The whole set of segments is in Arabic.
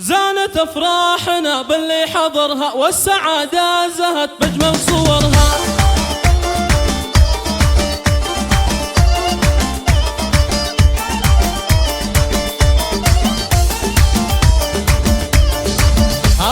زانت افراحنا باللي حضرها، والسعادة زهت بجمل صورها.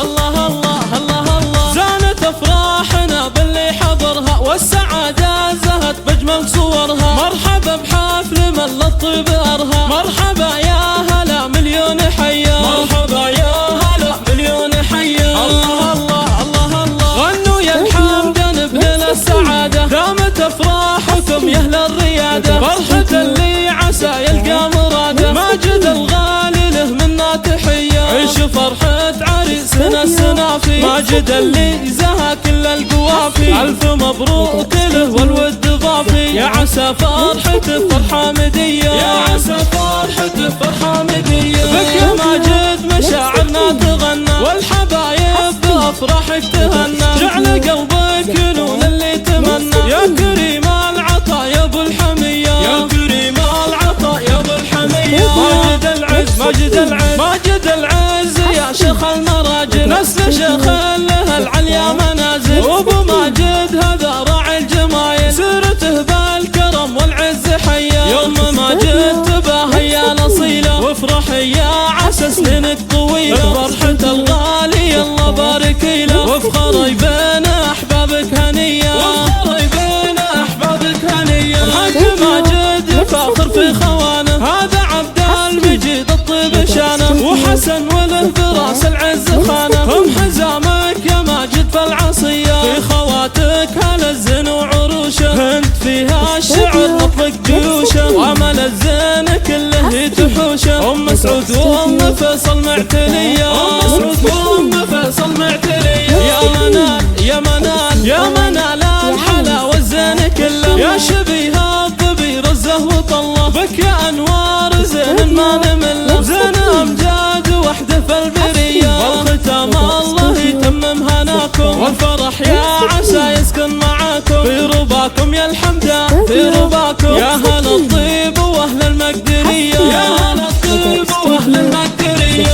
الله الله الله الله، زانت افراحنا باللي حضرها، والسعادة زهت بجمل صورها. مرحبا بحفل من للطيب ارها، مرحبا يا هلا مليون حيا، مرحبا يا هلا مليون حيا. الله الله الله الله، غنوا يا الحمد نبل السعادة، دامت افراحكم يا اهل الريادة. فرحة اللي عسى يلقى مراده، ماجد الغالي له منا تحية. عيش فرحة عريسنا السنافي، ماجد اللي زها كل القوافي. الف مبروك له والود ضافي، يا عسى فرحته فرحة مدية، يا عسى فرحته فرحة مدية. بك يا ماجد مشاعرنا تغنى، والحبايب بافراحك تهنى. جعل قلبك ينون اللي تمنى، يا كريم العطا يا ابو الحمية، يا كريم العطا يا ابو الحمية. ماجد العز ماجد العز ماجد العز يا شيخ المراجل، نسل شيخ له العليا منازل. وابو ماجد هذا راعي الجمايل، سيرته بالكرم والعز حيا. يوم ماجد تباهي يا الاصيله، وافرح يا عسى سنينك طويله. فرحة الغالي الله بارك له، وافخري بين احبابك هنيه، وافخري بين احبابك هنيه. الحاج ماجد يفاخر في خوانه، هذا عبد المجيد الطيب شانه. وحسن وله براس العز خانه، هم حزامك يا ماجد فالعصيه. في خواتك هلا الزين وعروشه، انت فيها الشعر نطلق جيوشه. وعمل الزين كله تحوشه، ام سعود وام فيصل معتليه، ام سعود وام فيصل معتليه. يا منال يا منال يا منال الحلا والزين كله، يا شبيه الظبي رزه وطله. بك يا انوار زين ما نمله، زين امجاد وحده في البريه. والختام الله يتمم هناكم، والفرح يا عسى يسكن معاكم. في رباكم يا الحمدة في رباكم، يا هلا الطيب واهل المقدريه، يا هلا الطيب واهل المقدريه.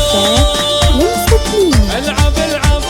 العب العب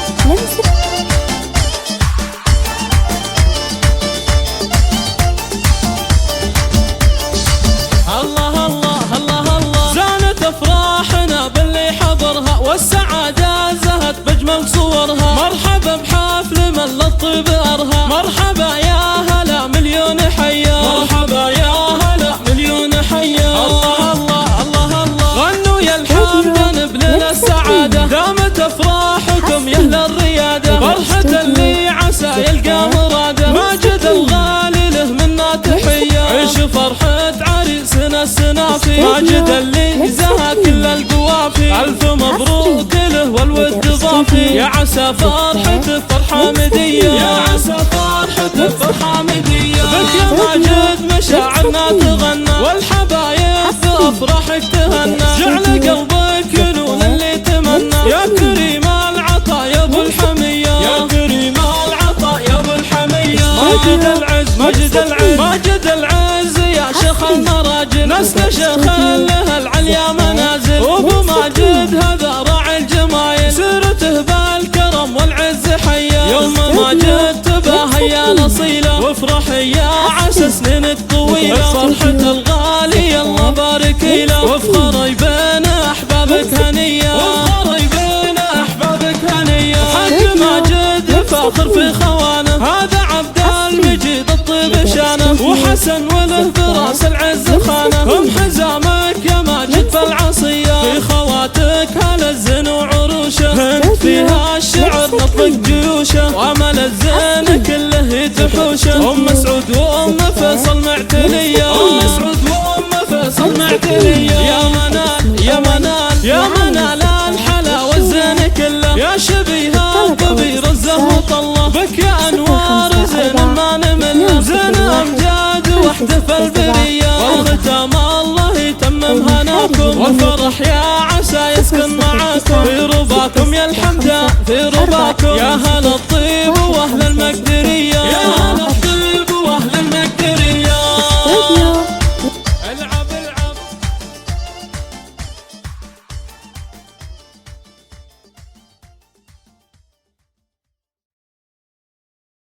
الله الله الله الله، زانت افراحنا باللي حضرها، والسعادة زهت بجمل صورها. مرحبا بحفل من للطيب ارها، مرحبا يا هلا مليون حيا، مرحبا يا هلا مليون حيا. الله الله الله الله، غنوا يا الحمد نبل السعادة، دامت افراحكم يا اهل الريادة. فرحة اللي عسى يلقى مراده، ماجد الغالي له منا تحية. عيش فرحة عريسنا السنافي، ماجد اللي زها كل القوافي. الف مبروك له والود ضافي، يا عسى فرحته فرحة مدية، يا عسى فرحته فرحة مدية. بك يا ماجد مشاعرنا تغنى، والحبايب بافراحك تهنى. جعل قلبك ينون اللي تمنى، يا كريم العطا يا ابو الحمية، يا كريم العطا يا ابو الحمية. ماجد العز ماجد العز ماجد العز يا شيخ المراجل، نسل شيخ له العليا منازل. وابو ماجد هذا راعي الجمايل، سيرته بالكرم والعز حيا. يوم ماجد تباهي يا الاصيله، وافرح يا عسى سنينك طويله. فرحة الغالي الله بارك له، وافخري بين احبابك هنيه، وافخري بين احبابك هنيه. الحاج ماجد يفاخر في خوانه، هذا عبد المجيد الطيب شانه. وحسن وله براس العز خانه، هم حزامك يا ماجد فالعصيه. في خواتك هلا الزين وعروشه، انت فيها الشعر نطلق جيوشه. وعمل الزين كله تحوشه، ام سعود وام فيصل معتليه، ام سعود وام فيصل معتليه. يا منال يا منال يا منال الحلا والزين كله، يا شبيه الظبي رزه وطله. بك يا انوار زين ما نمله، زين امجاد وحده في البريه. والختام الله يتمم هناكم، والفرح يا عسى يسكن معاكم. في رباكم يا الحمدة في رباكم، يا هلا الطيب